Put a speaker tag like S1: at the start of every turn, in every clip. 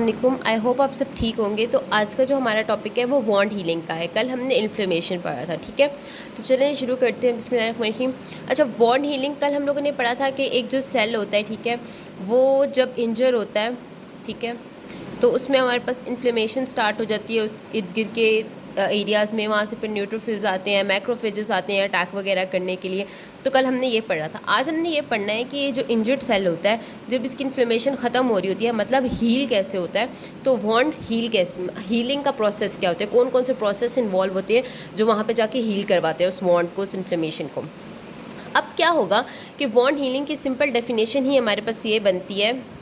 S1: वालेकुम, I hope आप सब ठीक होंगे। तो आज का जो हमारा टॉपिक है वो वॉन्ड हीलिंग का है। कल हमने इन्फ्लेमेशन पढ़ा था, ठीक है। तो चलें शुरू करते हैं, बिस्मिल्लाहिर्रहमानिर्रहीम। अच्छा, वॉन्ड हीलिंग कल हम लोगों ने पढ़ा था कि एक जो सेल होता है, ठीक है, वो जब इंजर होता है, ठीक है, तो उसमें हमारे पास इन्फ्लेमेशन स्टार्ट हो जाती है उस इर्द गिर्द के एरियाज़ में। वहाँ से फिर न्यूट्रोफिल्स आते हैं, मैक्रोफेजेस आते हैं अटैक वगैरह करने के लिए। तो कल हमने ये पढ़ा था। आज हमने ये पढ़ना है कि ये जो इंजर्ड सेल होता है, जब इसकी इन्फ्लेमेशन ख़त्म हो रही होती है, मतलब हील कैसे होता है, तो वॉन्ड हील कैसे, हीलिंग का प्रोसेस क्या होता है, कौन कौन से प्रोसेस इन्वॉल्व होते हैं जो वहाँ पर जाके हील करवाते हैं उस वॉन्ड को, उस इन्फ्लेमेशन को। अब क्या होगा कि वॉन्ड हीलिंग की सिंपल डेफिनेशन ही हमारे पास ये बनती है,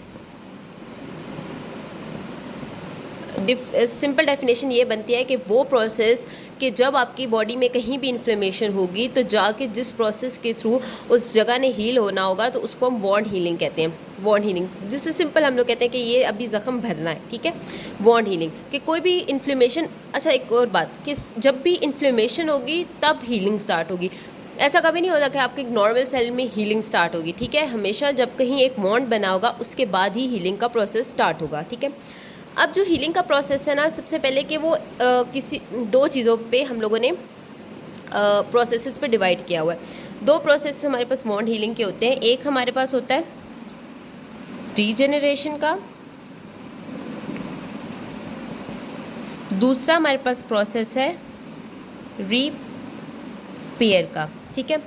S1: सिंपल डेफिनेशन ये बनती है कि वो प्रोसेस कि जब आपकी बॉडी में कहीं भी इन्फ्लेमेशन होगी तो जाके जिस प्रोसेस के थ्रू उस जगह ने हील होना होगा, तो उसको हम वॉन्ड हीलिंग कहते हैं। वॉन्ड हीलिंग जिससे सिंपल हम लोग कहते हैं कि ये अभी ज़ख्म भरना है, ठीक है। वॉन्ड हीलिंग कि कोई भी इन्फ्लेमेशन, अच्छा एक और बात कि जब भी इन्फ्लेमेशन होगी तब हीलिंग स्टार्ट होगी। ऐसा कभी नहीं होता कि आपके एक नॉर्मल सेल में हीलिंग स्टार्ट होगी, ठीक है। हमेशा जब कहीं एक वॉन्ड बना होगा उसके बाद ही हीलिंग का प्रोसेस स्टार्ट होगा, ठीक है। अब जो हीलिंग का प्रोसेस है ना, सबसे पहले कि वो किसी दो चीज़ों पे हम लोगों ने प्रोसेसेस पे डिवाइड किया हुआ है। दो प्रोसेस हमारे पास वॉन्ड हीलिंग के होते हैं। एक हमारे पास होता है रीजेनरेशन का, दूसरा हमारे पास प्रोसेस है रिपेयर का, ठीक है।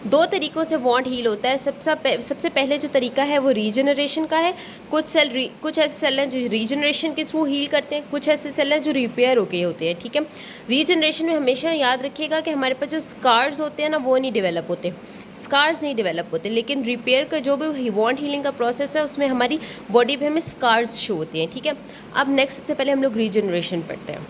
S1: दो तरीक़ों से वॉन्ड हील होता है। सबसे पहले जो तरीका है वो रीजनरेशन का है। कुछ ऐसे सेल हैं जो रीजनरेशन के थ्रू हील करते हैं, कुछ ऐसे सेल हैं जो रिपेयर होके होते हैं, ठीक है। रीजनरेशन में हमेशा याद रखिएगा कि हमारे पास जो स्कार्स होते हैं ना, वो नहीं डेवलप होते, स्कार्स नहीं डेवलप होते। लेकिन रिपेयर का जो भी वॉन्ड हीलिंग का प्रोसेस है उसमें हमारी बॉडी पे हमें स्कार्स शो होते हैं, ठीक है। अब नेक्स्ट सबसे पहले हम लोग रीजनरेशन पढ़ते हैं।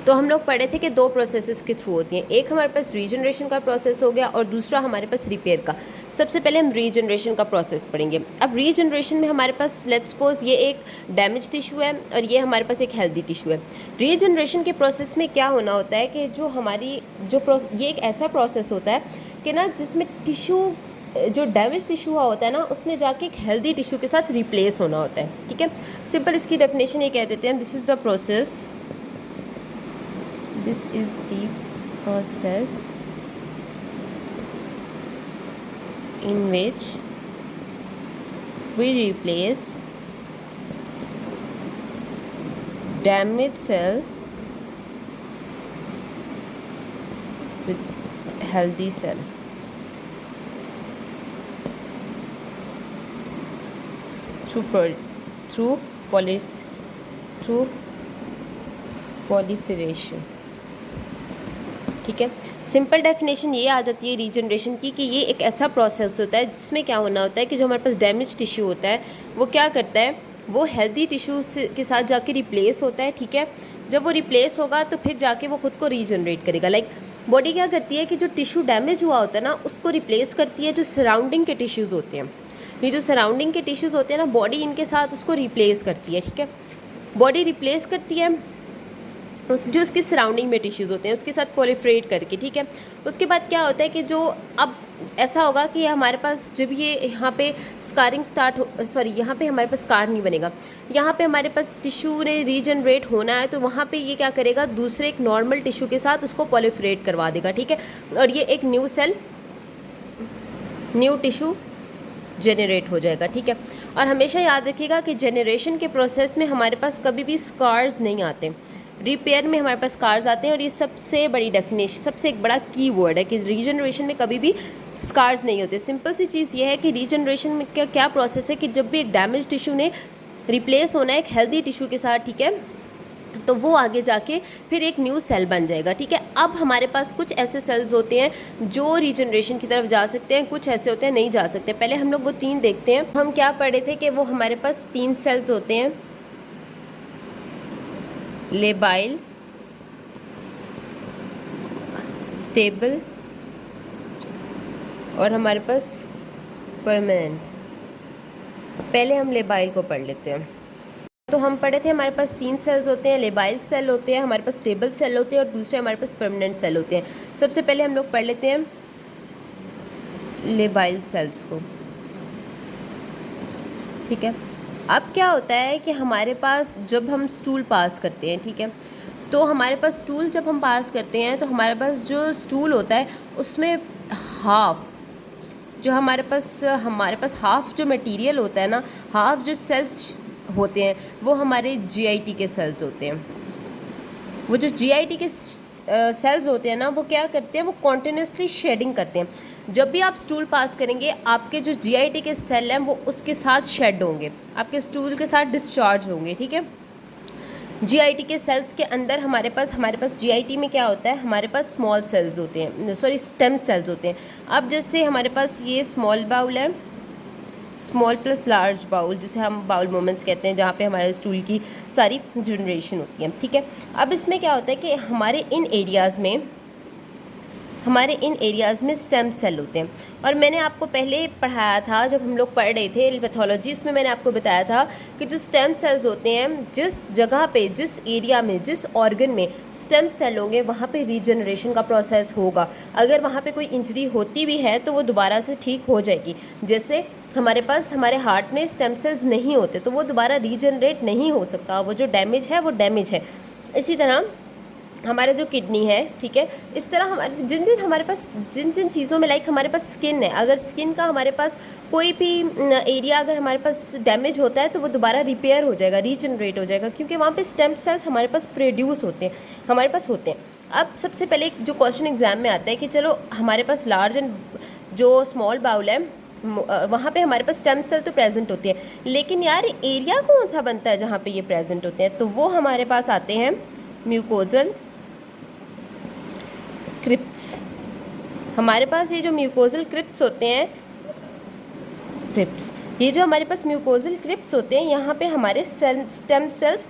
S1: तो हम लोग पढ़े थे कि दो प्रोसेसेस के थ्रू होती हैं। एक हमारे पास रीजनरेशन का प्रोसेस हो गया और दूसरा हमारे पास रिपेयर का। सबसे पहले हम रीजनरेशन का प्रोसेस पढ़ेंगे। अब रीजनरेशन में हमारे पास लेट्स सपोज ये एक डैमेज टिश्यू है और ये हमारे पास एक हेल्दी टिश्यू है। रीजनरेशन के प्रोसेस में क्या होना होता है कि जो हमारी ये एक ऐसा प्रोसेस होता है कि ना, जिसमें टिश्यू, जो डैमेज टिश्यू हुआ होता है ना, उसने जाके एक हेल्दी टिश्यू के साथ रिप्लेस होना होता है, ठीक है। सिंपल इसकी डेफिनेशन ये कह देते हैं, this is the process, this is the process in which we replace damaged cell with healthy cell through proliferation, ठीक है। सिंपल डेफिनेशन ये आ जाती है रीजनरेशन की कि ये एक ऐसा प्रोसेस होता है जिसमें क्या होना होता है कि जो हमारे पास डैमेज टिश्यू होता है वो क्या करता है, वो हेल्दी टिश्यू के साथ जाके रिप्लेस होता है, ठीक है। जब वो रिप्लेस होगा तो फिर जाके वो खुद को रीजनरेट करेगा। लाइक बॉडी क्या करती है कि जो टिश्यू डैमेज हुआ होता है ना, उसको रिप्लेस करती है जो सराउंडिंग के टिश्यूज़ होते हैं। ये जो सराउंडिंग के टिश्यूज़ होते हैं ना, बॉडी इनके साथ उसको रिप्लेस करती है, ठीक है। बॉडी रिप्लेस करती है जो उसके सराउंडिंग में टिश्यूज़ होते हैं उसके साथ प्रोलिफरेट करके, ठीक है। उसके बाद क्या होता है कि जो अब ऐसा होगा कि हमारे पास जब ये यहाँ पे स्कारिंग स्टार्ट हो, सॉरी यहाँ पे हमारे पास स्कार नहीं बनेगा, यहाँ पे हमारे पास टिश्यू ने रीजनरेट होना है, तो वहाँ पे ये क्या करेगा, दूसरे एक नॉर्मल टिश्यू के साथ उसको प्रोलिफरेट करवा देगा, ठीक है। और ये एक न्यू टिश्यू जेनरेट हो जाएगा, ठीक है। और हमेशा याद रखिएगा कि जेनरेशन के प्रोसेस में हमारे पास कभी भी स्कार्स नहीं आते, रिपेयर में हमारे पास स्कार्स आते हैं। और ये सबसे बड़ी डेफिनेशन, सबसे एक बड़ा की वर्ड है कि रीजनरेशन में कभी भी स्कार्स नहीं होते। सिंपल सी चीज़ ये है कि रीजनरेशन में क्या प्रोसेस है कि जब भी एक डैमेज टिश्यू ने रिप्लेस होना है एक हेल्दी टिश्यू के साथ, ठीक है, तो वो आगे जाके फिर एक न्यू सेल बन जाएगा, ठीक है। अब हमारे पास कुछ ऐसे सेल्स होते हैं जो रीजनरेशन की तरफ जा सकते हैं, कुछ ऐसे होते हैं नहीं जा सकते। पहले हम लोग वो तीन देखते हैं। हम क्या पढ़े थे कि वो हमारे पास तीन सेल्स होते हैं, लेबाइल, स्टेबल और हमारे पास परमानेंट। पहले हम लेबाइल को पढ़ लेते हैं। तो हम पढ़े थे हमारे पास तीन सेल्स होते हैं, लेबाइल सेल होते हैं, हमारे पास स्टेबल सेल होते हैं और दूसरे हमारे पास परमानेंट सेल होते हैं। सबसे पहले हम लोग पढ़ लेते हैं लेबाइल सेल्स को, ठीक है। अब क्या होता है कि हमारे पास जब हम स्टूल पास करते हैं, ठीक है, तो हमारे पास स्टूल जब हम पास करते हैं तो हमारे पास जो स्टूल होता है उसमें हाफ जो हमारे पास हाफ जो मटेरियल होता है ना, हाफ जो सेल्स होते हैं वो हमारे जीआईटी के सेल्स होते हैं। वो जो जीआईटी के सेल्स होते हैं ना, वो क्या करते हैं, वो कॉन्टिन्यूसली शेडिंग करते हैं। जब भी आप स्टूल पास करेंगे आपके जो जीआईटी के सेल हैं वो उसके साथ शेड होंगे, आपके स्टूल के साथ डिस्चार्ज होंगे, ठीक है। जीआईटी के सेल्स के अंदर हमारे पास जीआईटी में क्या होता है, हमारे पास स्मॉल सेल्स होते हैं, सॉरी स्टेम सेल्स होते हैं। अब जैसे हमारे पास ये स्मॉल बाउल है, स्मॉल प्लस लार्ज बाउल, जिसे हम बाउल मोमेंट्स कहते हैं, जहाँ पे हमारे स्टूल की सारी जनरेशन होती है, ठीक है। अब इसमें क्या होता है कि हमारे इन एरियाज़ में स्टेम सेल होते हैं। और मैंने आपको पहले पढ़ाया था जब हम लोग पढ़ रहे थे पैथोलॉजी, इसमें मैंने आपको बताया था कि जो स्टेम सेल्स होते हैं, जिस जगह पे, जिस एरिया में, जिस ऑर्गन में स्टेम सेल होंगे वहाँ पे रीजनरेशन का प्रोसेस होगा। अगर वहाँ पे कोई इंजरी होती भी है तो वो दोबारा से ठीक हो जाएगी। जैसे हमारे हार्ट में स्टेम सेल्स नहीं होते तो वो दोबारा रीजनरेट नहीं हो सकता, वो जो डैमेज है वो डैमेज है। इसी तरह हमारे जो किडनी है, ठीक है, इस तरह हमारे जिन जिन चीज़ों में, लाइक हमारे पास स्किन है, अगर स्किन का हमारे पास कोई भी एरिया अगर हमारे पास डैमेज होता है तो वो दोबारा रिपेयर हो जाएगा, रीजनरेट हो जाएगा, क्योंकि वहाँ पे स्टेम सेल्स हमारे पास प्रोड्यूस होते हैं, हमारे पास होते हैं। अब सबसे पहले जो क्वेश्चन एग्जाम में आता है कि चलो हमारे पास लार्ज एंड जो स्मॉल बाउल है वहाँ पे हमारे पास स्टेम सेल तो प्रेजेंट होते हैं, लेकिन यार एरिया कौन सा बनता है जहाँ पे ये प्रेजेंट होते हैं, तो वो हमारे पास आते हैं म्यूकोजल क्रिप्ट्स। हमारे पास ये जो म्यूकोजल क्रिप्ट्स होते हैं, ये जो हमारे पास म्यूकोजल क्रिप्ट्स होते हैं, यहाँ पे हमारे स्टेम सेल्स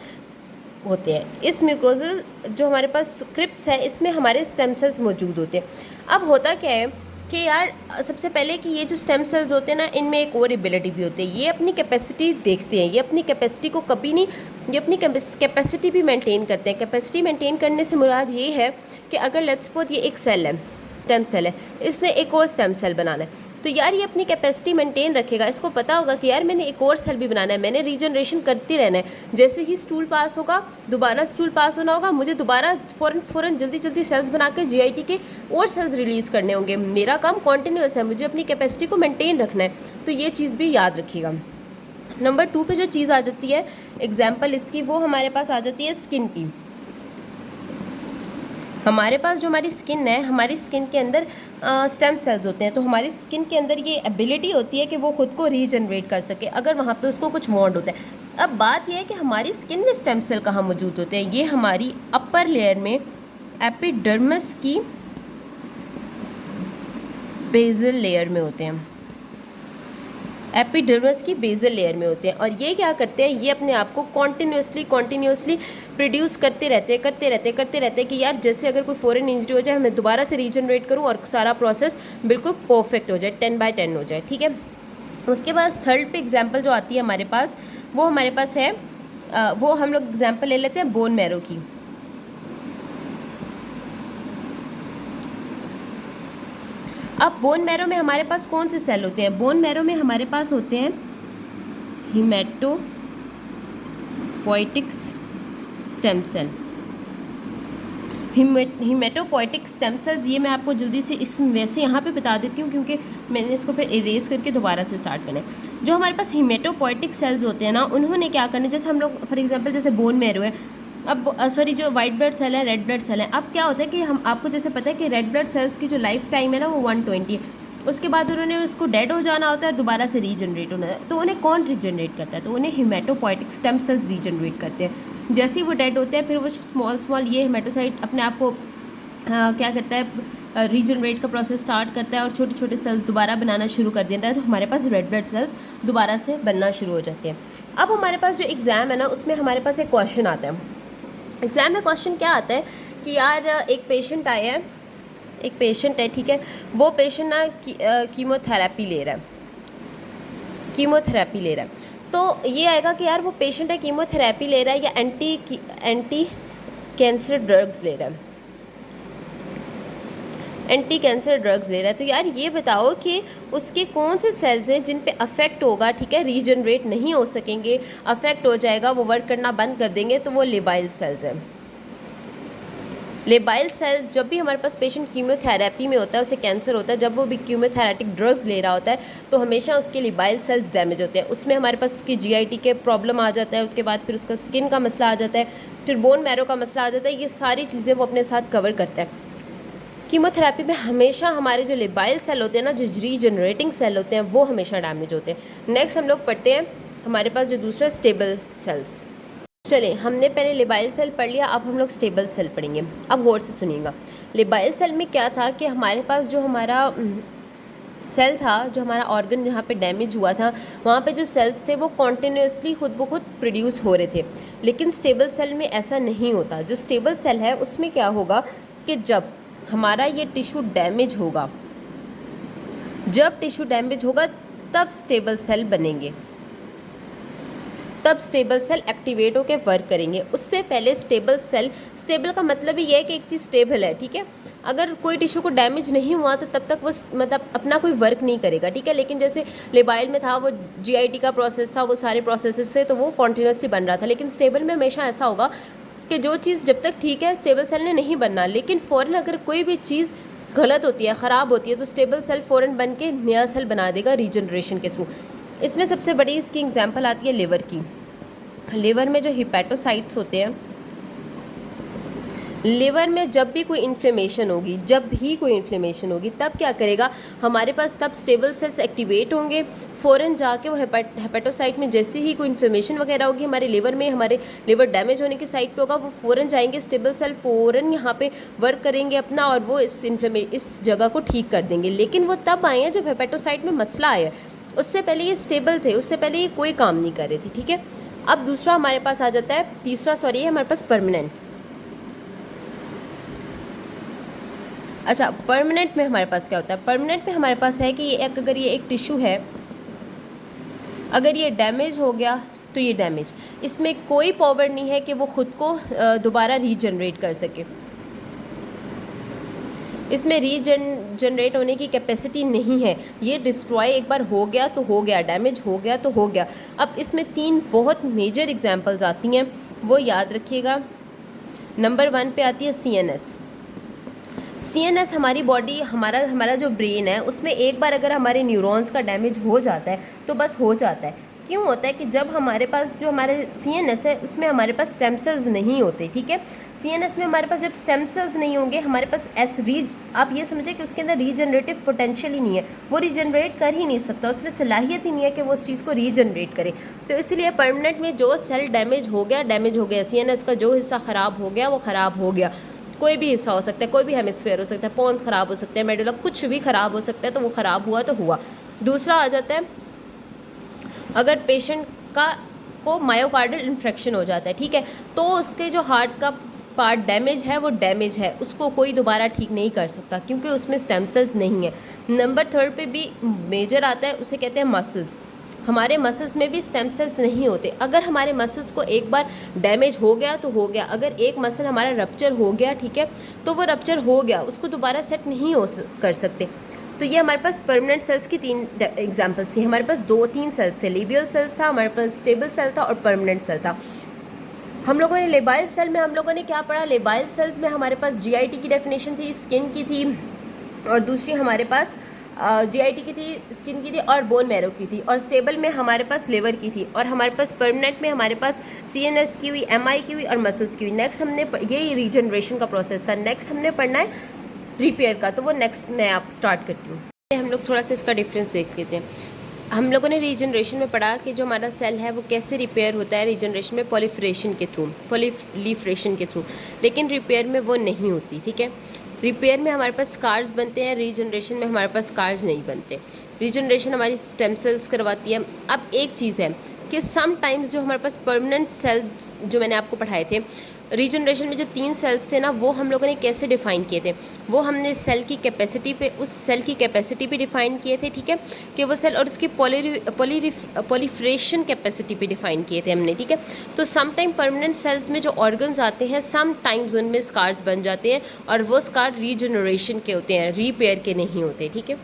S1: होते हैं। इस म्यूकोजल जो हमारे पास क्रिप्ट्स है इसमें हमारे स्टेम सेल्स मौजूद होते हैं। अब होता क्या है कि यार सबसे पहले कि ये जो स्टेम सेल्स होते हैं ना, इनमें एक और एबिलिटी भी होती है, ये अपनी कैपेसिटी देखते हैं, ये अपनी कैपेसिटी को कभी नहीं, ये अपनी कैपेसिटी भी मेंटेन करते हैं। कैपेसिटी मेंटेन करने से मुराद ये है कि अगर लेट्स सपोज ये एक सेल है, स्टेम सेल है, इसने एक और स्टेम सेल बनाना है, तो यार ये अपनी कैपेसिटी मेंटेन रखेगा। इसको पता होगा कि यार मैंने एक और सेल भी बनाना है, मैंने रीजनरेशन करती रहना है। जैसे ही स्टूल पास होगा दोबारा स्टूल पास होना होगा, मुझे दोबारा फ़ौरन जल्दी सेल्स बना कर जीआईटी के और सेल्स रिलीज़ करने होंगे। मेरा काम कॉन्टीन्यूस है, मुझे अपनी कैपेसिटी को मेंटेन रखना है, तो ये चीज़ भी याद रखिएगा। नंबर 2 पे जो चीज़ आ जाती है एग्जाम्पल इसकी, वो हमारे पास आ जाती है स्किन की। हमारे पास जो हमारी स्किन है, हमारी स्किन के अंदर स्टेम सेल्स होते हैं, तो हमारी स्किन के अंदर ये एबिलिटी होती है कि वो खुद को रीजनरेट कर सके अगर वहाँ पे उसको कुछ वांट होता है। अब बात यह है कि हमारी स्किन में स्टेम सेल कहाँ मौजूद होते हैं, ये हमारी अपर लेयर में एपिडर्मिस की बेसल लेयर में होते हैं, एपिडर्मिस की बेसल लेयर में होते हैं। और ये क्या करते हैं, ये अपने आप को कॉन्टिन्यूसली प्रोड्यूस करते रहते हैं कि यार जैसे अगर कोई फॉरेन इंजरी हो जाए मैं दोबारा से रीजनरेट करूँ और सारा प्रोसेस बिल्कुल परफेक्ट हो जाए, 10/10 हो जाए, ठीक है। उसके बाद थर्ड पे एग्जाम्पल जो आती है हमारे पास, वो हमारे पास है वो हम लोग एग्जाम्पल ले लेते हैं बोन मैरो की। अब बोन मैरो में हमारे पास कौन से सेल होते हैं, बोन मैरो में हमारे पास होते हैं haematopoietic stem cell. Haematopoietic stem cells, ये मैं आपको जल्दी से वैसे यहाँ पे बता देती हूँ क्योंकि मैंने इसको फिर इरेज करके दोबारा से स्टार्ट करना है। जो हमारे पास हिमेटोपोइटिक सेल्स होते हैं ना, उन्होंने क्या करना है, जैसे हम लोग फॉर एग्जांपल जैसे बोन मैरो है, अब सॉरी जो वाइट ब्लड सेल है, रेड ब्लड सेल है, अब क्या होता है कि हम आपको जैसे पता है कि रेड ब्लड सेल्स की जो लाइफ टाइम है ना वो 120 है, उसके बाद उन्होंने उसको डेड हो जाना होता है, दोबारा से रीजनरेट होना है। तो उन्हें कौन रीजनरेट करता है, तो उन्हें हिमेटोपोइटिक स्टेम सेल्स रीजनरेट करते हैं। जैसे ही वो डेड होते हैं फिर वो स्मॉल ये हिमेटोसाइट अपने आप को क्या करता है, रीजनरेट का प्रोसेस स्टार्ट करता है और छोटे छोटे सेल्स दोबारा बनाना शुरू कर देता है, तो हमारे पास रेड ब्लड सेल्स दोबारा से बनना शुरू हो जाते हैं। अब हमारे पास जो एग्ज़ाम है ना, उसमें हमारे पास एक क्वेश्चन आता है। एग्ज़ाम में क्वेश्चन क्या आता है कि यार एक पेशेंट आया है, एक पेशेंट है, ठीक है, वो पेशेंट ना कीमोथेरेपी ले रहा है, तो ये आएगा कि यार वो पेशेंट है कीमोथेरेपी ले रहा है या एंटी कैंसर ड्रग्स ले रहा है। एंटी कैंसर ड्रग्स ले रहा है, तो यार ये बताओ कि उसके कौन से सेल्स हैं जिन पे अफेक्ट होगा, ठीक है, रीजनरेट नहीं हो सकेंगे, अफेक्ट हो जाएगा, वो वर्क करना बंद कर देंगे, तो वो लेबाइल सेल्स हैं। लेबाइल सेल, जब भी हमारे पास पेशेंट कीमोथेरेपी में होता है, उसे कैंसर होता है, जब वो भी कीमोथेरेटिक ड्रग्स ले रहा होता है, तो हमेशा उसके लेबाइल सेल्स डैमेज होते हैं। उसमें हमारे पास उसकी जीआईटी के प्रॉब्लम आ जाता है, उसके बाद फिर उसका स्किन का मसला आ जाता है, फिर बोन मैरो का मसला आ जाता है। ये सारी चीज़ें वो अपने साथ कवर करता है। कीमोथेरेपी में हमेशा हमारे जो लेबाइल सेल होते हैं ना, जो रीजनरेटिंग सेल होते हैं, वो हमेशा डैमेज होते हैं। नेक्स्ट हम लोग पढ़ते हैं हमारे पास जो दूसरा स्टेबल सेल्स। चलिए, हमने पहले लेबाइल सेल पढ़ लिया, अब हम लोग स्टेबल सेल पढ़ेंगे। अब गौर से सुनिएगा, लेबाइल सेल में क्या था कि हमारे पास जो हमारा सेल था, जो हमारा ऑर्गन जहाँ पे डैमेज हुआ था, वहाँ पे जो सेल्स थे वो कॉन्टिन्यूसली खुद ब खुद प्रोड्यूस हो रहे थे। लेकिन स्टेबल सेल में ऐसा नहीं होता। जो स्टेबल सेल है उसमें क्या होगा कि जब हमारा ये टिश्यू डैमेज होगा, जब टिश्यू डैमेज होगा तब स्टेबल सेल बनेंगे, तब स्टेबल सेल एक्टिवेट होकर वर्क करेंगे। उससे पहले स्टेबल सेल, स्टेबल का मतलब ही है कि एक चीज़ स्टेबल है, ठीक है। अगर कोई टिश्यू को डैमेज नहीं हुआ तो तब तक वो मतलब अपना कोई वर्क नहीं करेगा, ठीक है। लेकिन जैसे लेबाइल में था, वो जीआईटी का प्रोसेस था, वो सारे प्रोसेसेस से, तो वो कॉन्टीन्यूसली बन रहा था। लेकिन स्टेबल में हमेशा ऐसा होगा कि जो चीज़ जब तक ठीक है, स्टेबल सेल ने नहीं बनना, लेकिन फ़ौरन अगर कोई भी चीज़ गलत होती है, ख़राब होती है, तो स्टेबल सेल फ़ौरन बन के नया सेल बना देगा रीजनरेशन के थ्रू। इसमें सबसे बड़ी इसकी एग्जांपल आती है लिवर की। लिवर में जो हिपैटोसाइट्स होते हैं, लिवर में जब भी कोई इन्फ्लेमेशन होगी, जब भी कोई इन्फ्लेमेशन होगी, तब क्या करेगा हमारे पास, तब स्टेबल सेल्स एक्टिवेट होंगे। फ़ौरन जाके वो हेपेटोसाइट में जैसे ही कोई इन्फ्लेमेशन वगैरह होगी हमारे लिवर में, हमारे लिवर डैमेज होने की साइड पे होगा, वो फ़ौरन जाएंगे, स्टेबल सेल फ़ौरन यहाँ पे वर्क करेंगे अपना, और वो इस जगह को ठीक कर देंगे। लेकिन वो तब आए हैं जब हेपेटोसाइट में मसला आया, उससे पहले ये स्टेबल थे, उससे पहले ये कोई काम नहीं कर रहे थे, ठीक है। अब दूसरा हमारे पास आ जाता है, तीसरा सॉरी है हमारे पास परमानेंट। अच्छा, परमानेंट में हमारे पास क्या होता है? परमानेंट में हमारे पास है कि ये अगर ये एक टिश्यू है, अगर ये डैमेज हो गया तो ये डैमेज, इसमें कोई पावर नहीं है कि वो ख़ुद को दोबारा रीजनरेट कर सके। इसमें रीजनरेट होने की कैपेसिटी नहीं है। ये डिस्ट्रॉय एक बार हो गया तो हो गया, डैमेज हो गया तो हो गया। अब इसमें 3 बहुत मेजर एग्जांपल्स आती हैं, वो याद रखिएगा। नंबर 1 पे आती है सीएनएस। सीएनएस हमारी बॉडी, हमारा जो ब्रेन है, उसमें एक बार अगर हमारे न्यूरॉन्स का डैमेज हो जाता है तो बस हो जाता है। क्यों होता है कि जब हमारे पास जो हमारे सीएनएस है, उसमें हमारे पास स्टेम सेल्स नहीं होते, ठीक है। सीएनएस में हमारे पास जब स्टेम सेल्स नहीं होंगे, हमारे पास आप ये समझे कि उसके अंदर रीजनरेटिव पोटेंशियल ही नहीं है, वो रीजनरेट कर ही नहीं सकता, उसमें सलाहियत ही नहीं है कि वो उस चीज़ को रीजनरेट करे। तो इसलिए परमानेंट में जो सेल डैमेज हो गया, सीएनएस का जो हिस्सा ख़राब हो गया वो ख़राब हो गया। कोई भी हिस्सा हो सकता है, कोई भी हेमिस्फीयर हो सकता है, पॉन्स ख़राब हो सकते हैं, मेडुला, कुछ भी ख़राब हो सकता है, तो वो ख़राब हुआ तो हुआ। दूसरा आ जाता है, अगर पेशेंट को मायोकार्डियल इन्फेक्शन हो जाता है, ठीक है, तो उसके जो हार्ट का पार्ट डैमेज है, वो डैमेज है, उसको कोई दोबारा ठीक नहीं कर सकता क्योंकि उसमें स्टेम सेल्स नहीं है। नंबर 3 पे भी मेजर आता है, उसे कहते हैं मसल्स। हमारे मसल्स में भी स्टेम सेल्स नहीं होते। अगर हमारे मसल्स को एक बार डैमेज हो गया तो हो गया। अगर एक मसल हमारा रप्चर हो गया, ठीक है, तो वो रप्चर हो गया, उसको दोबारा सेट नहीं कर सकते। तो ये हमारे पास परमानेंट सेल्स की 3 एग्जांपल्स थी। हमारे पास 2-3 सेल्स थे, लेबियल सेल्स था, हमारे पास स्टेबल सेल था और परमानेंट सेल था। हम लोगों ने लेबाइल सेल में हम लोगों ने क्या पढ़ा? लेबाइल सेल्स में हमारे पास जीआईटी की डेफिनेशन थी, स्किन की थी, और दूसरी हमारे पास जीआईटी की थी, स्किन की थी और बोन मैरो की थी, और स्टेबल में हमारे पास लिवर की थी, और हमारे पास परमानेंट में हमारे पास सीएनएस की हुई, एमआई की हुई और मसल्स की हुई। नेक्स्ट हमने ये रीजनरेशन का प्रोसेस था। नेक्स्ट हमने पढ़ना है रिपेयर का, तो वो नेक्स्ट मैं आप स्टार्ट करती हूँ। हम लोग थोड़ा सा इसका डिफरेंस देख लेते हैं। हम लोगों ने रीजनरेशन में पढ़ा कि जो हमारा सेल है वो कैसे रिपेयर होता है रीजनरेशन में, प्रोलिफरेशन के थ्रू, लेकिन रिपेयर में वो नहीं होती, ठीक है। रिपेयर में हमारे पास स्कार्स बनते हैं, रीजनरेशन में हमारे पास स्कार्स नहीं बनते। रीजनरेशन हमारी स्टेम सेल्स करवाती है। अब एक चीज़ है कि समटाइम्स जो हमारे पास परमानेंट सेल्स जो मैंने आपको पढ़ाए थे, रीजनरेशन में जो 3 सेल्स थे ना, वो हम लोगों ने कैसे डिफ़ाइन किए थे, वो हमने सेल की कैपेसिटी पे, उस सेल की कैपेसिटी पे डिफ़ाइन किए थे, ठीक है, कि वो सेल और उसकी पॉलीफ्रेशन कैपेसिटी पे डिफ़ाइन किए थे हमने, ठीक है। तो सम टाइम परमानेंट सेल्स में जो ऑर्गन्स आते हैं, सम टाइम्स उनमें स्कार्स बन जाते हैं, और वो स्कार रीजनरेशन के होते हैं, रिपेयर के नहीं होते, ठीक है।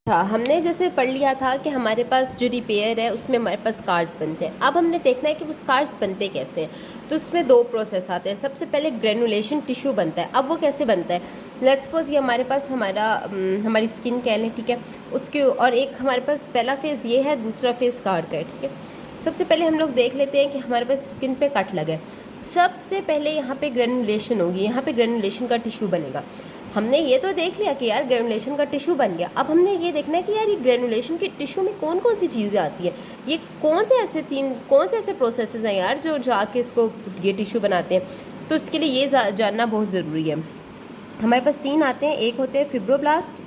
S1: हाँ, हमने जैसे पढ़ लिया था कि हमारे पास जो रिपेयर है उसमें हमारे पास स्कार्स बनते हैं। अब हमने देखना है कि वो स्कार्स बनते कैसे हैं। तो उसमें 2 प्रोसेस आते हैं। सबसे पहले ग्रेनुलेशन टिश्यू बनता है। अब वो कैसे बनता है, लेट्स सपोज ये हमारे पास हमारी स्किन कह लें, ठीक है, उसके और एक हमारे पास पहला फेज़ ये है, दूसरा फेज़ स्कार का है, ठीक है। सबसे पहले हम लोग देख लेते हैं कि हमारे पास स्किन पे कट लगा है। सबसे पहले यहाँ पे ग्रेनुलेशन होगी, यहाँ पे ग्रेनुलेशन का टिश्यू बनेगा। हमने ये तो देख लिया कि यार ग्रेनुलेशन का टिश्यू बन गया। अब हमने ये देखना है कि यार ये ग्रेनुलेशन के टिश्यू में कौन कौन सी चीज़ें आती हैं, ये कौन से ऐसे प्रोसेसेस हैं यार जो जाके इसको ये टिश्यू बनाते हैं। तो इसके लिए ये जानना बहुत ज़रूरी है। हमारे पास 3 आते हैं, एक होते हैं फिब्रोब्लास्ट,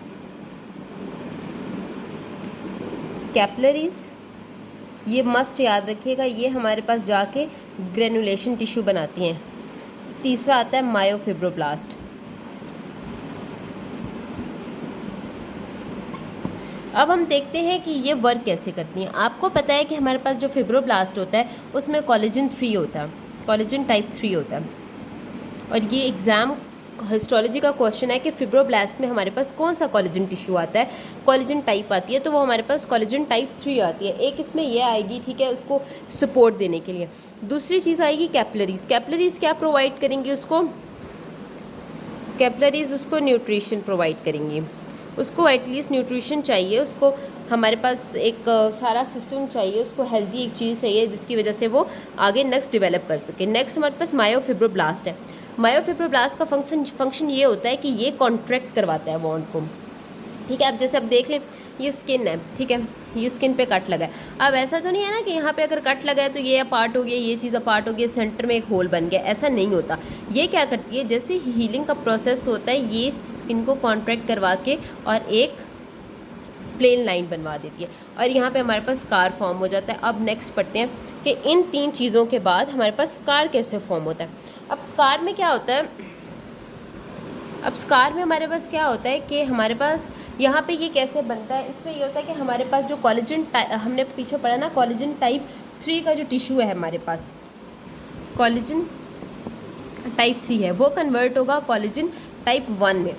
S1: कैपिलरीज, ये मस्ट याद रखिएगा, ये हमारे पास जाके ग्रेनुलेशन टिश्यू बनाती हैं। तीसरा आता है मायोफिब्रोब्लास्ट। अब हम देखते हैं कि ये वर्क कैसे करती हैं। आपको पता है कि हमारे पास जो फिब्रोब्लास्ट होता है उसमें कोलेजन 3 होता है, कोलेजन टाइप 3 होता है। और ये एग्ज़ाम हिस्टोलॉजी का क्वेश्चन है कि फिब्रोब्लास्ट में हमारे पास कौन सा कोलेजन टिश्यू आता है, कोलेजन टाइप आती है, तो वो हमारे पास कोलेजन टाइप 3 आती है। एक इसमें ये आएगी, ठीक है, उसको सपोर्ट देने के लिए। दूसरी चीज़ आएगी कैपिलरीज। कैपिलरीज क्या प्रोवाइड करेंगी उसको, कैपिलरीज उसको न्यूट्रिशन प्रोवाइड करेंगी, उसको एटलीस्ट न्यूट्रिशन चाहिए, उसको हमारे पास एक सारा सिस्टम चाहिए, उसको हेल्दी एक चीज़ चाहिए जिसकी वजह से वो आगे नेक्स्ट डेवलप कर सके। नेक्स्ट हमारे पास मायोफिब्रोब्लास्ट है। मायोफिब्रोब्लास्ट का फंक्शन ये होता है कि ये कॉन्ट्रैक्ट करवाता है वॉन्ड को, ठीक है। अब जैसे अब देख लें, ये स्किन है, ठीक है, ये स्किन पे कट लगा है। अब ऐसा तो नहीं है ना कि यहाँ पे अगर कट लगा है तो ये अपार्ट हो गया, ये चीज़ अपार्ट हो गई, सेंटर में एक होल बन गया, ऐसा नहीं होता। ये क्या करती है, जैसे हीलिंग का प्रोसेस होता है, ये स्किन को कॉन्ट्रैक्ट करवा के और एक प्लेन लाइन बनवा देती है, और यहाँ पे हमारे पास स्कार फॉर्म हो जाता है। अब नेक्स्ट पढ़ते हैं कि इन 3 चीज़ों के बाद हमारे पास स्कार कैसे फॉर्म होता है। अब स्कार में क्या होता है, अब स्कार में हमारे पास क्या होता है कि हमारे पास यहाँ पे ये कैसे बनता है, इसमें ये होता है कि हमारे पास जो कोलेजन हमने पीछे पढ़ा ना, कोलेजन टाइप 3 का जो टिश्यू है हमारे पास, कोलेजन टाइप 3 है, वो कन्वर्ट होगा कोलेजन टाइप 1 में,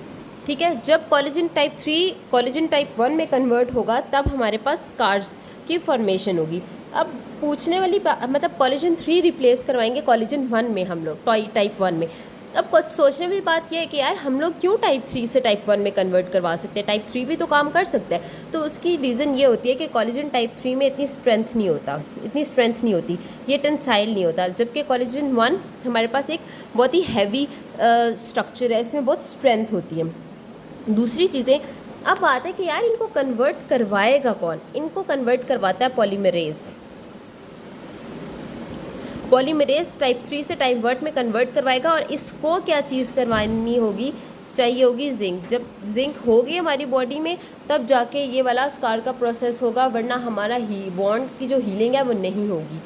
S1: ठीक है। जब कोलेजन टाइप 3 कोलेजन टाइप 1 में कन्वर्ट होगा तब हमारे पास स्कार्स की फॉर्मेशन होगी। अब पूछने वाली मतलब कोलेजन 3 रिप्लेस करवाएंगे कोलेजन 1 में हम लोग, टाइप 1 में। अब कुछ सोचने वाली बात यह है कि यार हम लोग क्यों टाइप 3 से टाइप 1 में कन्वर्ट करवा सकते हैं, टाइप 3 भी तो काम कर सकते हैं। तो उसकी रीज़न ये होती है कि कोलेजन टाइप 3 में इतनी स्ट्रेंथ नहीं होती, ये टेंसाइल नहीं होता, जबकि कोलेजन 1 हमारे पास एक बहुत ही हैवी स्ट्रक्चर है, इसमें बहुत स्ट्रेंथ होती है। दूसरी चीज़ें, अब बात है कि यार इनको कन्वर्ट करवाएगा कौन, इनको कन्वर्ट करवाता है पॉलीमरेज। पॉलीमरेज टाइप 3 से टाइप 1 में कन्वर्ट करवाएगा, और इसको क्या चीज़ करवानी होगी, चाहिए होगी जिंक। जब जिंक होगी हमारी बॉडी में तब जाके ये वाला स्कार का प्रोसेस होगा, वरना हमारा बॉन्ड की जो हीलिंग है वो नहीं होगी।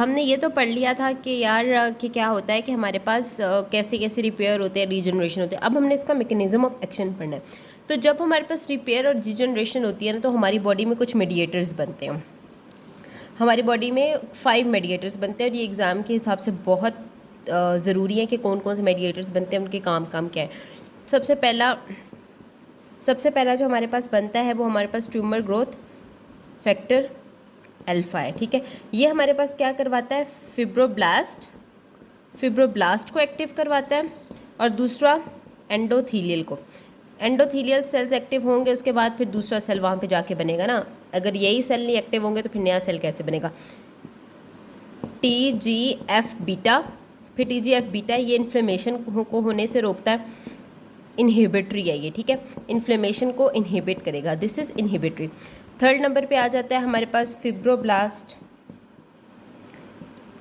S1: हमने ये तो पढ़ लिया था कि यार कि क्या होता है कि हमारे पास कैसे कैसे रिपेयर होते हैं, रीजनरेशन होते हैं। अब हमने इसका मैकेनिज्म ऑफ एक्शन पढ़ना है। तो जब हमारे पास रिपेयर और रीजनरेशन होती है ना, तो हमारी बॉडी में कुछ मेडिएटर्स बनते हैं। हमारी बॉडी में 5 मेडिएटर्स बनते हैं, और ये एग्ज़ाम के हिसाब से बहुत ज़रूरी है कि कौन कौन से मेडिएटर्स बनते हैं, उनके काम क्या है। सबसे पहला जो हमारे पास बनता है वो हमारे पास ट्यूमर ग्रोथ फैक्टर अल्फा है, ठीक है। ये हमारे पास क्या करवाता है, फिब्रोब्लास्ट को एक्टिव करवाता है, और दूसरा एंडोथीलियल सेल्स एक्टिव होंगे, उसके बाद फिर दूसरा सेल वहाँ पे जाके बनेगा ना। अगर यही सेल नहीं एक्टिव होंगे तो फिर नया सेल कैसे बनेगा। TGF बीटा, फिर TGF बीटा ये इन्फ्लेमेशन को होने से रोकता है, इनहिबिटरी है ये, ठीक है, इन्फ्लेमेशन को इनहिबिट करेगा, this is inhibitory. Third number पे आ जाता है हमारे पास फिब्रोब्लास्ट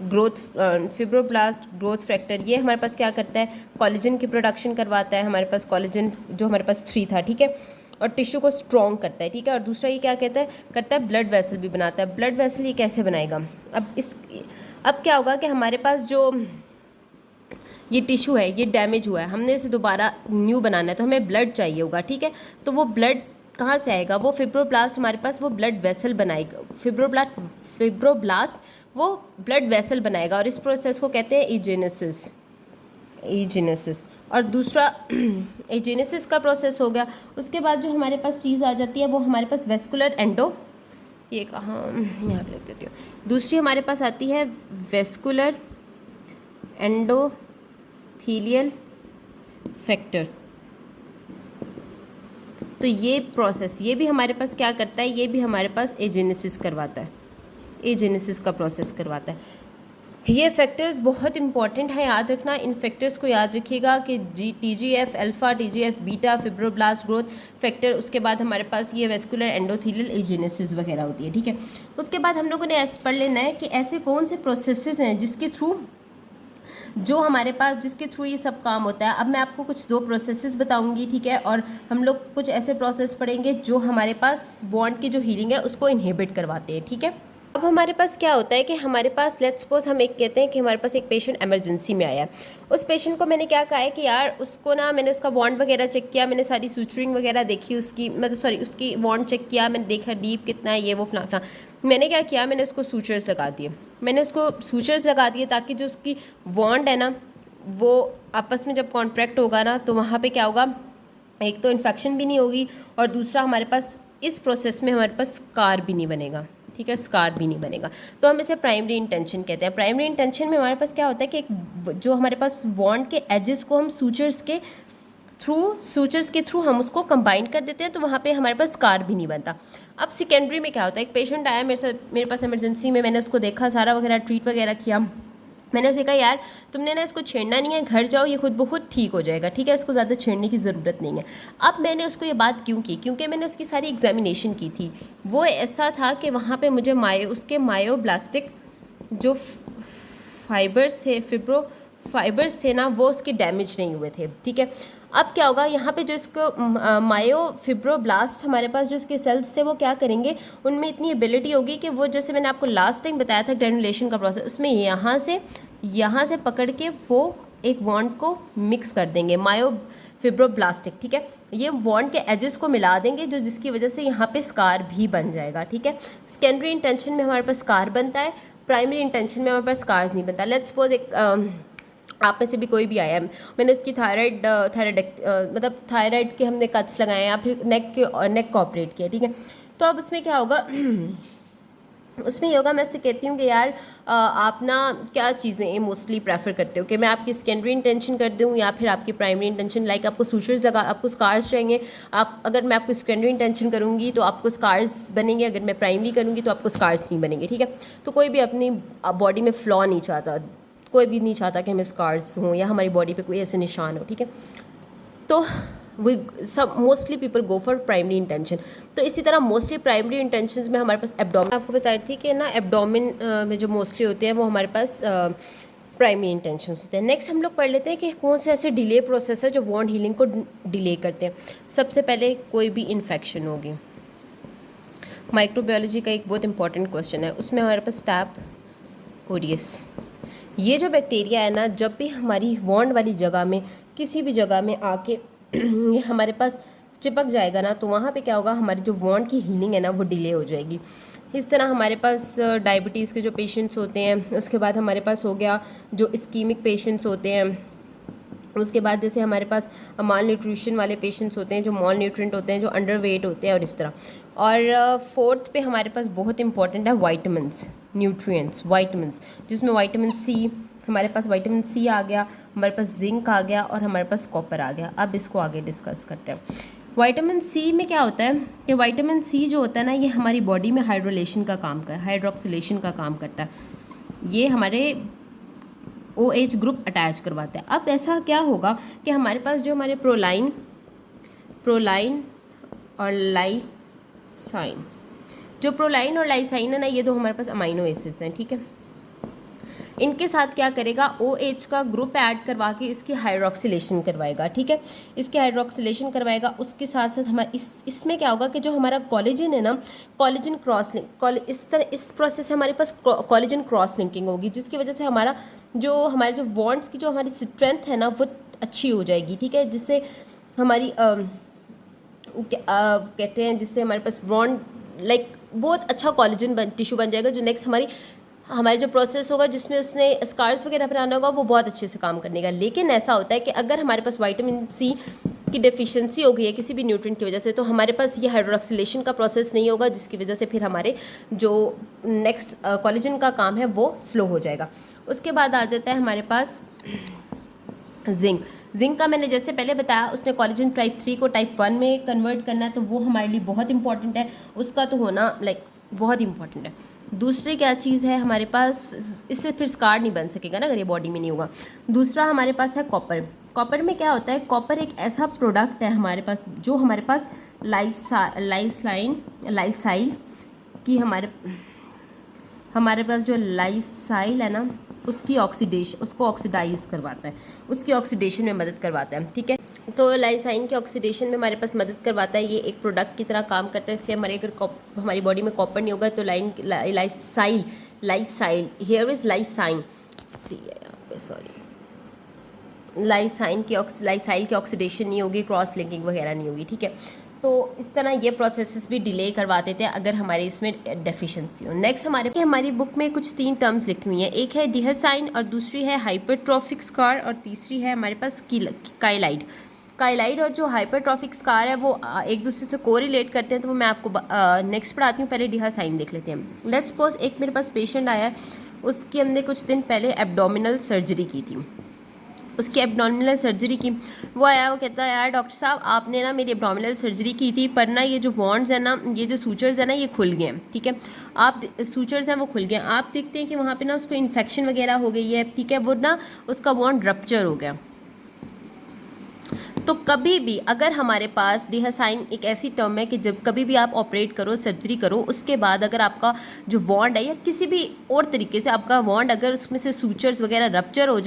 S1: ग्रोथ फैक्टर। ये हमारे पास क्या करता है, कोलेजन की प्रोडक्शन करवाता है, हमारे पास कोलेजन जो हमारे पास 3 था, ठीक है, और टिश्यू को स्ट्रॉन्ग करता है, ठीक है। और दूसरा ये क्या करता है ब्लड वेसल भी बनाता है। ब्लड वेसल ये कैसे बनाएगा, अब क्या होगा कि हमारे पास जो ये टिश्यू है, ये डैमेज हुआ है, हमने इसे दोबारा न्यू बनाना है, तो हमें ब्लड चाहिए होगा, ठीक है। तो वो ब्लड कहाँ से आएगा? वो फिब्रोब्लास्ट हमारे पास वो ब्लड वेसल बनाएगा, फिब्रोब्लास्ट वो ब्लड वेसल बनाएगा, और इस प्रोसेस को कहते हैं एजेनेसिस। एजेनेसिस। और दूसरा एजेनेसिस का प्रोसेस हो गया। उसके बाद जो हमारे पास चीज़ आ जाती है वो हमारे पास वेस्कुलर एंडो, ये कहाँ, यहाँ पे लिख देती हूँ। दूसरी हमारे पास आती है वेस्कुलर एंडोथीलियल फैक्टर। तो ये प्रोसेस, ये भी हमारे पास क्या करता है? ये भी हमारे पास एजेनेसिस करवाता है, एजेनेसिस का प्रोसेस करवाता है। ये फैक्टर्स बहुत इंपॉर्टेंट है, याद रखना। इन फैक्टर्स को याद रखिएगा कि TGF alpha, TGF beta, fibroblast growth factor, उसके बाद हमारे पास ये वेस्कुलर एंडोथीलियल एजेनेसिस वगैरह होती है, ठीक है। उसके बाद हम लोगों ने ऐसे पढ़ लेना है कि ऐसे कौन से प्रोसेसेस हैं जिसके थ्रू जो हमारे पास, जिसके थ्रू ये सब काम होता है। अब मैं आपको कुछ 2 प्रोसेसेस बताऊंगी, ठीक है, और हम लोग कुछ ऐसे प्रोसेस पढ़ेंगे जो हमारे पास वॉन्ड की जो हीलिंग है उसको इनहिबिट करवाते हैं, ठीक है। अब हमारे पास क्या होता है कि हमारे पास, लेट्स सपोज हम एक कहते हैं कि हमारे पास एक पेशेंट इमरजेंसी में आया है। उस पेशेंट को मैंने क्या कहा है कि यार उसको ना, मैंने उसका वॉन्ड वगैरह चेक किया, मैंने सारी सूचरिंग वगैरह देखी उसकी, मतलब सॉरी उसकी वॉन्ड चेक किया, मैंने देखा डीप कितना है, ये वो फलाना। मैंने क्या किया, मैंने उसको सूचर्स लगा दिए, मैंने उसको सूचर्स लगा दिए ताकि जो उसकी वॉन्ड है ना वो आपस में जब कॉन्ट्रैक्ट होगा ना तो वहाँ पे क्या होगा, एक तो इन्फेक्शन भी नहीं होगी, और दूसरा हमारे पास इस प्रोसेस में हमारे पास स्कार भी नहीं बनेगा, ठीक है, स्कार भी नहीं बनेगा। तो हम इसे प्राइमरी इंटेंशन कहते हैं। प्राइमरी इंटेंशन में हमारे पास क्या होता है कि जो हमारे पास वॉन्ड के एजेस को हम सूचर्स के थ्रू हम उसको कंबाइन कर देते हैं, तो वहाँ पे हमारे पास स्कार भी नहीं बनता। अब सेकेंडरी में क्या होता है, एक पेशेंट आया मेरे पास इमरजेंसी में, मैंने उसको देखा, सारा वगैरह ट्रीट वगैरह किया, मैंने उसे कहा यार तुमने ना इसको छेड़ना नहीं है, घर जाओ, ये खुद ब खुद ठीक हो जाएगा, ठीक है, इसको ज़्यादा छेड़ने की ज़रूरत नहीं है। अब मैंने उसको ये बात क्यों की, क्योंकि मैंने उसकी सारी एग्जामिनेशन की थी। वो ऐसा था कि वहाँ पे मुझे उसके मायोब्लास्टिक जो फाइबर्स थे, फाइबर्स थे ना, वो उसके डैमेज नहीं हुए थे, ठीक है। अब क्या होगा, यहाँ पे जो इसको मायोफिब्रोब्लास्ट हमारे पास जो इसके सेल्स थे वो क्या करेंगे, उनमें इतनी एबिलिटी होगी कि वो, जैसे मैंने आपको लास्ट टाइम बताया था ग्रेनुलेशन का प्रोसेस, उसमें यहाँ से पकड़ के वो एक वॉन्ड को मिक्स कर देंगे, मायोफिब्रोब्लास्टिक, ठीक है। ये वॉन्ड के एजेस को मिला देंगे, जो जिसकी वजह से यहाँ पे स्कार भी बन जाएगा, ठीक है। सेकेंडरी इंटेंशन में हमारे पास स्कार बनता है, प्राइमरी इंटेंशन में हमारे पास स्कार्स नहीं बनता। लेट्स सपोज एक आप में से भी कोई भी आया है, मैंने उसकी थायराइड मतलब थायराइड के हमने कट्स लगाए या फिर नेक को ऑपरेट किया, ठीक है। तो अब उसमें क्या होगा उसमें ये होगा, मैं उससे कहती हूँ कि यार आप ना क्या चीज़ें मोस्टली प्रेफर करते हो, कि मैं आपकी सेकेंडरी इंटेंशन कर दूँ या फिर आपकी प्राइमरी इंटेंशन, लाइक आपको सूचर्स लगा, आपको स्कार्स चाहिए, आप अगर मैं आपको सेकेंडरी इंटेंशन करूँगी तो आपको स्कार्स बनेंगे, अगर मैं प्राइमरी करूँगी तो आपको स्कार्स नहीं बनेंगे, ठीक है। तो कोई भी अपनी बॉडी में फ्लॉ नहीं चाहता, कोई भी नहीं चाहता कि हमें स्कार्स हों या हमारी बॉडी पे कोई ऐसे निशान हो, ठीक है। तो सब mostly people go for primary intention. तो इसी तरह मोस्टली प्राइमरी इंटेंशंस में हमारे पास एब्डोमेन, आपको बताई थी कि ना एब्डोमेन में जो मोस्टली होते हैं वो हमारे पास प्राइमरी इंटेंशंस होते हैं। नेक्स्ट हम लोग पढ़ लेते हैं कि कौन से ऐसे डिले प्रोसेस है जो वॉन्ड हीलिंग को डिले करते हैं। सबसे पहले कोई भी इन्फेक्शन होगी, माइक्रोबायोलॉजी का एक बहुत इंपॉर्टेंट क्वेश्चन है, उसमें हमारे पास स्टैप ओरियस, ये जो बैक्टीरिया है ना, जब भी हमारी वॉन्ड वाली जगह में किसी भी जगह में आके ये हमारे पास चिपक जाएगा ना, तो वहाँ पे क्या होगा, हमारी जो वॉन्ड की हीलिंग है ना वो डिले हो जाएगी। इस तरह हमारे पास डायबिटीज़ के जो पेशेंट्स होते हैं, उसके बाद हमारे पास हो गया जो इस्कीमिक पेशेंट्स होते हैं, उसके बाद जैसे हमारे पास माल न्यूट्रिशन वाले पेशेंट्स होते हैं, जो मॉल न्यूट्रेंट होते हैं, जो अंडर वेट होते हैं, और इस तरह। और फोर्थ पे हमारे पास बहुत इंपॉर्टेंट है वाइटामिन्स, न्यूट्रिएंट्स, वाइटामिन्स, जिसमें वाइटामिन सी, हमारे पास वाइटामिन सी आ गया, हमारे पास जिंक आ गया, और हमारे पास कॉपर आ गया। अब इसको आगे डिस्कस करते हैं। वाइटामिन सी में क्या होता है कि वाइटामिन सी जो होता है ना, ये हमारी बॉडी में हाइड्रोलेशन का काम करता है, हाइड्रोक्सिलेशन का काम करता है, ये हमारे OH ग्रुप अटैच करवाता है। अब ऐसा क्या होगा कि हमारे पास जो हमारे प्रोलाइन और लाइसाइन, जो प्रोलाइन और लाइसाइन है ना, ये दो हमारे पास अमाइनो एसिड्स हैं, ठीक है। इनके साथ क्या करेगा, OH का ग्रुप ऐड करवा के इसकी हाइड्रोक्सिलेशन करवाएगा, ठीक है, इसकी हाइड्रोक्सिलेशन करवाएगा। उसके साथ साथ हमारा इसमें क्या होगा कि जो हमारा कोलेजन है ना, कोलेजन क्रॉस लिंक, इस प्रोसेस से हमारे पास कोलेजन क्रॉस लिंकिंग होगी, जिसकी वजह से हमारे जो बॉन्ड्स की जो हमारी स्ट्रेंथ है ना वो अच्छी हो जाएगी, ठीक है, जिससे हमारी कहते हैं जिससे हमारे पास बॉन्ड लाइक बहुत अच्छा कोलेजन टिश्यू बन जाएगा, जो नेक्स्ट हमारे जो प्रोसेस होगा जिसमें उसने स्कार्स वगैरह बनाना होगा वो बहुत अच्छे से काम करने का। लेकिन ऐसा होता है कि अगर हमारे पास विटामिन सी की डेफिशिएंसी हो गई है किसी भी न्यूट्रिएंट की वजह से, तो हमारे पास ये हाइड्रोक्सिलेशन का प्रोसेस नहीं होगा, जिसकी वजह से फिर हमारे जो नेक्स्ट कोलेजन का काम है वो स्लो हो जाएगा। उसके बाद आ जाता है हमारे पास जिंक का मैंने जैसे पहले बताया, उसने कोलेजन टाइप 3 को टाइप 1 में कन्वर्ट करना है, तो वो हमारे लिए बहुत इंपॉर्टेंट है, उसका तो होना लाइक बहुत इंपॉर्टेंट है। दूसरी क्या चीज़ है हमारे पास, इससे फिर स्कार नहीं बन सकेगा ना अगर ये बॉडी में नहीं होगा। दूसरा हमारे पास है कॉपर। कॉपर में क्या होता है, कॉपर एक ऐसा प्रोडक्ट है हमारे पास जो हमारे पास लाइसाइल की हमारे पास जो लाइसाइल है ना उसकी उसको ऑक्सीडाइज करवाता है, उसकी ऑक्सीडेशन में मदद करवाता है, ठीक है। तो लाइसाइन के ऑक्सीडेशन में हमारे पास मदद करवाता है, ये एक प्रोडक्ट की तरह काम करता है। इसलिए हमारी बॉडी में कॉपर नहीं होगा तो लाइसाइल हियर इज लाइसाइन, सी यहाँ पे सॉरी, लाइसाइल की ऑक्सीडेशन नहीं होगी, क्रॉस लिंकिंग वगैरह नहीं होगी, ठीक है। तो इस तरह ये प्रोसेसेस भी डिले करवा देते हैं अगर हमारे इसमें डेफिशिएंसी हो। नेक्स्ट हमारी बुक में कुछ 3 टर्म्स लिखी हुई हैं, एक है डिहासाइन और दूसरी है हाइपरट्रॉफिक स्कार और तीसरी है हमारे पास काइलाइड और जो हाइपरट्रॉफिक स्कार है वो एक दूसरे से कोरिलेट करते हैं, तो वो मैं आपको नेक्स्ट पढ़ाती हूँ। पहले डिहासाइन देख लेते हैं। लेट्स सपोज एक मेरे पास पेशेंट आया है, उसकी हमने कुछ दिन पहले एब्डोमिनल सर्जरी की थी, उसकी एब्डोमिनल सर्जरी की। वो आया, वो कहता है यार डॉक्टर साहब आपने ना मेरी एब्डोमिनल सर्जरी की थी, पर ना ये जो वॉन्ड्स है ना, ये जो सूचर्स है ना ये खुल गए हैं, ठीक है, आप सूचर्स हैं वो खुल गए हैं, आप देखते हैं कि वहाँ पे ना उसको इन्फेक्शन वगैरह हो गई है, ठीक है, वो ना उसका वॉन्ड रप्चर हो गया। तो कभी भी अगर हमारे पास डिहासाइन एक ऐसी टर्म है कि जब कभी भी आप ऑपरेट करो, सर्जरी करो, उसके बाद अगर आपका जो वॉन्ड है या किसी भी और तरीके से आपका वॉन्ड अगर उसमें से सूचर्स वगैरह रप्चर हो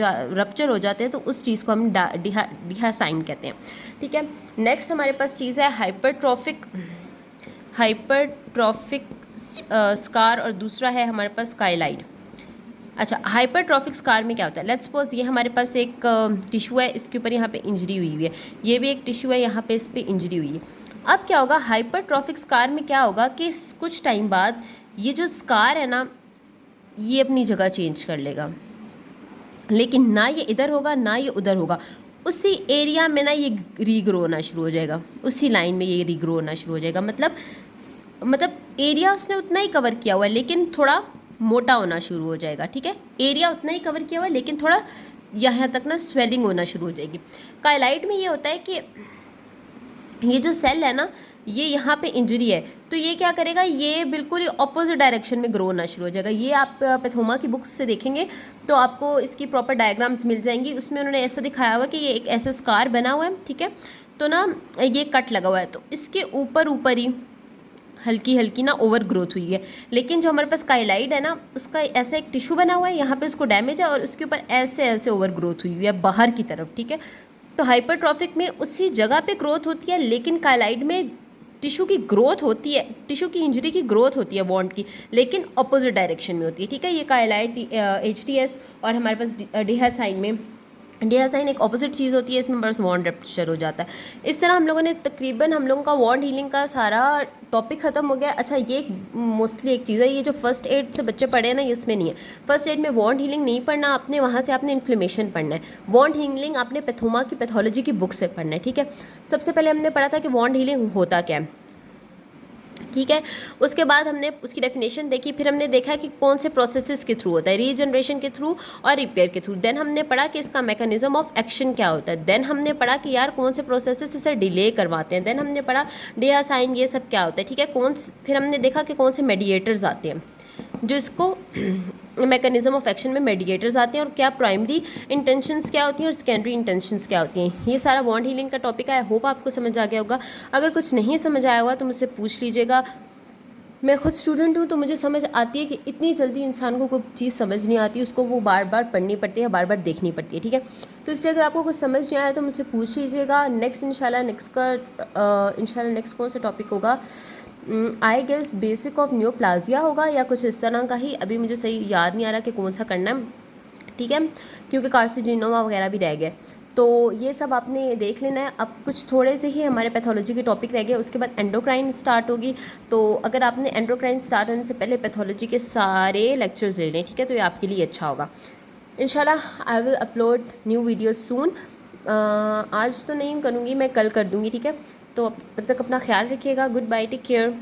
S1: जाते हैं तो उस चीज़ को हम डिहासाइन कहते हैं, ठीक है। नेक्स्ट हमारे पास चीज़ है हाइपरट्रॉफिक स्कार और दूसरा है हमारे पास काइलाइड। अच्छा, हाइपरट्रॉफिक स्कार में क्या होता है, लेट्स सपोज ये हमारे पास एक टिश्यू है, इसके ऊपर यहाँ पे इंजरी हुई है, ये भी एक टिश्यू है, यहाँ पे इस पर इंजरी हुई है। अब क्या होगा, हाइपरट्रॉफिक स्कार में क्या होगा कि कुछ टाइम बाद ये जो स्कार है ना ये अपनी जगह चेंज कर लेगा, लेकिन ना ये इधर होगा ना ये उधर होगा, उसी एरिया में ना ये रीग्रो होना शुरू हो जाएगा, उसी लाइन में ये रीग्रो होना शुरू हो जाएगा। मतलब एरिया उसने उतना ही कवर किया हुआ है लेकिन थोड़ा मोटा होना शुरू हो जाएगा, ठीक है, एरिया उतना ही कवर किया हुआ है लेकिन थोड़ा यहाँ तक ना स्वेलिंग होना शुरू हो जाएगी। काइलाइड में ये होता है कि ये जो सेल है ना ये यहाँ पे इंजरी है तो ये क्या करेगा, ये बिल्कुल ऑपोजिट डायरेक्शन में ग्रो होना शुरू हो जाएगा। ये आप पैथोमा की बुक्स से देखेंगे तो आपको इसकी प्रॉपर डायग्राम्स मिल जाएंगी, उसमें उन्होंने ऐसा दिखाया हुआ कि ये एक ऐसा स्कार बना हुआ है, ठीक है, तो ना ये कट लगा हुआ है, तो इसके ऊपर ही हल्की ना ओवर ग्रोथ हुई है, लेकिन जो हमारे पास काइलाइड है ना उसका ऐसा एक टिश्यू बना हुआ है, यहाँ पे उसको डैमेज है और उसके ऊपर ऐसे ओवर ग्रोथ हुई है बाहर की तरफ, ठीक है। तो हाइपरट्रॉफिक में उसी जगह पे ग्रोथ होती है, लेकिन काइलाइड में टिश्यू की ग्रोथ होती है, टिश्यू की इंजरी की ग्रोथ होती है वॉन्ड की, लेकिन अपोजिट डायरेक्शन में होती है, ठीक है। ये काइलाइड HTS और हमारे पास डिहासाइन में डिहासाइन एक ऑपोजिट चीज़ होती है, इसमें बस वॉन्ड रप्चर हो जाता है। इस तरह हम लोगों ने तकरीबन हम लोगों का वॉन्ड हीलिंग का सारा टॉपिक ख़त्म हो गया। अच्छा, ये मोस्टली एक चीज़ है, ये जो फर्स्ट एड से बच्चे पढ़े हैं ना इसमें नहीं है, फर्स्ट एड में वॉन्ड हीलिंग नहीं पढ़ना आपने, वहाँ से आपने इन्फ्लेमेशन पढ़ना है। वॉन्ड हीलिंग आपने पैथोमा की पैथोलॉजी की बुक से पढ़ना है, ठीक है। सबसे पहले हमने पढ़ा था कि वॉन्ड हीलिंग होता क्या है, ठीक है। उसके बाद हमने उसकी डेफिनेशन देखी, फिर हमने देखा कि कौन से प्रोसेसेस के थ्रू होता है, रीजनरेशन के थ्रू और रिपेयर के थ्रू। देन हमने पढ़ा कि इसका मैकेनिज्म ऑफ एक्शन क्या होता है। देन हमने पढ़ा कि यार कौन से प्रोसेसेस इसे डिले करवाते हैं। देन हमने पढ़ा डिहासाइन ये सब क्या होता है, ठीक है। फिर हमने देखा कि कौन से मेडिएटर्स आते हैं जो इसको मैकेनिज्म ऑफ एक्शन में मेडिएटर्स आते हैं, और क्या प्राइमरी इंटेंशंस क्या होती हैं और सेकेंडरी इंटेंशंस क्या होती हैं। ये सारा वॉन्ड हीलिंग का टॉपिक है। आई होप आपको समझ आ गया होगा। अगर कुछ नहीं समझ आया हुआ तो मुझसे पूछ लीजिएगा, मैं खुद स्टूडेंट हूँ तो मुझे समझ आती है कि इतनी जल्दी इंसान को कोई चीज़ समझ नहीं आती, उसको वो बार बार पढ़नी पड़ती है, बार बार देखनी पड़ती है, ठीक है। तो इसलिए अगर आपको कुछ समझ नहीं आया तो मुझसे पूछ लीजिएगा। नेक्स्ट इंशाल्लाह नेक्स्ट कौन सा टॉपिक होगा, आई गेस बेसिक ऑफ न्यूप्लाजिया होगा या कुछ इस तरह का ही, अभी मुझे सही याद नहीं आ रहा कि कौन सा करना है, ठीक है, क्योंकि कार्सिनोमा वगैरह भी रह गए। तो ये सब आपने देख लेना है। अब कुछ थोड़े से ही हमारे पैथोलॉजी के टॉपिक रह गए, उसके बाद एंडोक्राइन स्टार्ट होगी। तो अगर आपने एंडोक्राइन स्टार्ट होने से पहले पैथोलॉजी के सारे लेक्चर्स ले लें, ठीक है, तो ये आपके लिए अच्छा होगा। इंशाल्लाह I will upload new video सून। आज तो नहीं करूँगी, मैं कल कर दूँगी, ठीक है। तो तब तक अपना ख्याल रखिएगा। Goodbye, take care.